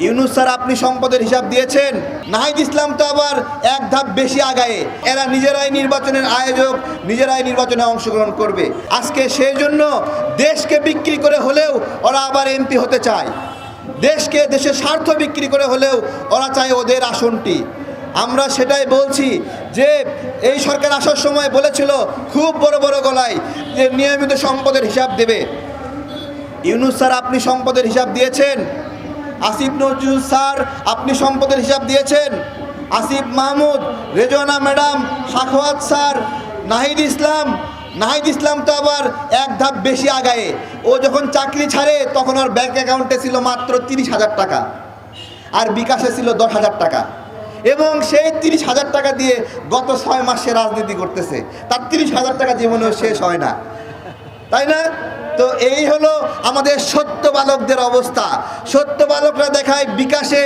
Yunus sir আপনি সম্পদের হিসাব দিয়েছেন। নাহিদ ইসলাম তো আবার এক ধাপ বেশি আগায়ে, এরা নিজেরাই নির্বাচনের আয়োজক, নিজেরাই নির্বাচনে অংশগ্রহণ করবে। আজকে সেই জন্য দেশকে বিক্রি করে হলেও ওরা আবার এমপি হতে চায়, দেশের স্বার্থ বিক্রি করে হলেও ওরা চায় ওদের আসনটি। আমরা সেটাই বলছি যে এই সরকার আসার সময় বলেছিল খুব বড় বড় গলায় যে নিয়মিত সম্পদের হিসাব দেবে। ইউনূস স্যার আপনি সম্পদের হিসাব দিয়েছেন। আসিফ নজরুল স্যার আপনি সম্পদের হিসাব দিয়েছেন। আসিফ মাহমুদ, রেজওয়ানা ম্যাডাম, সাখাওয়াত স্যার, নাহিদ ইসলাম তো আবার এক ধাপ বেশি আগায়ে। ও যখন চাকরি ছাড়ে তখন ওর ব্যাংক অ্যাকাউন্টে ছিল মাত্র 30,000 টাকা, আর বিকাশে ছিল 10,000 টাকা, এবং সেই 30,000 টাকা দিয়ে গত 6 মাসে রাজনীতি করতেছে। তার 30,000 টাকা জীবনেও শেষ হয় না, তাই না? তো এই হলো আমাদের সত্য বালকদের অবস্থা। সত্য বালকরা দেখায় বিকাশে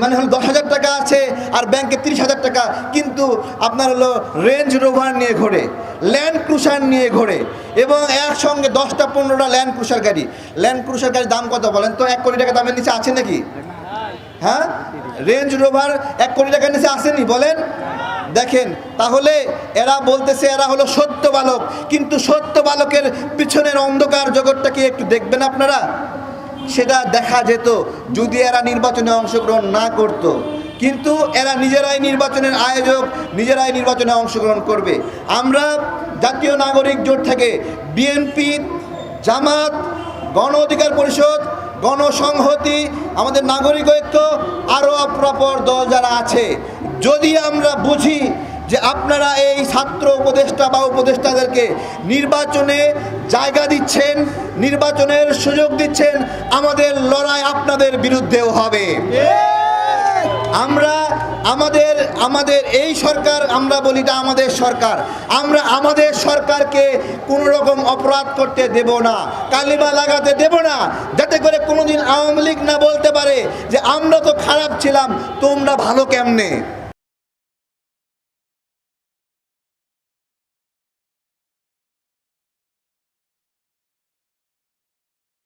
মানে হলো 10,000 টাকা আছে আর ব্যাংকে 30,000 টাকা, কিন্তু আপনার হলো রেঞ্জ রোভার নিয়ে ঘোরে, ল্যান্ড ক্রুজার নিয়ে ঘোরে, এবং একসঙ্গে 10টা-15টা ল্যান্ড ক্রুজার গাড়ির দাম কত বলেন তো? 1 কোটি টাকা দামের নিচে আছে নাকি? হ্যাঁ, রেঞ্জ রোভার 1 কোটি টাকার নিচে আসেনি বলেন? দেখেন, তাহলে এরা বলতেছে এরা হলো সত্য বালক, কিন্তু সত্য বালকের পিছনের অন্ধকার জগৎটাকে একটু দেখবেন আপনারা। সেটা দেখা যেত যদি এরা নির্বাচনে অংশগ্রহণ না করত, কিন্তু এরা নিজেরাই নির্বাচনের আয়োজক, নিজেরাই নির্বাচনে অংশগ্রহণ করবে। আমরা জাতীয় নাগরিক জোট থেকে বিএনপি, জামাত, গণ অধিকার পরিষদ, গণসংহতি, আমাদের নাগরিক ঐক্য, আরও অপরাপর দল যারা আছে, যদি আমরা বুঝি যে আপনারা এই ছাত্র উপদেষ্টা বা উপদেষ্টাদেরকে নির্বাচনে জায়গা দিচ্ছেন, নির্বাচনের সুযোগ দিচ্ছেন, আমাদের লড়াই আপনাদের বিরুদ্ধেও হবে। আমরা আমাদের এই সরকার, আমরা বলি এটা আমাদের সরকার, আমরা আমাদের সরকারকে কোনো রকম অপরাধ করতে দেব না, কালিমা লাগাতে দেব না, যাতে করে কোনোদিন আওয়ামী লীগ না বলতে পারে যে আমরা তো খারাপ ছিলাম, তোমরা ভালো কেমনে।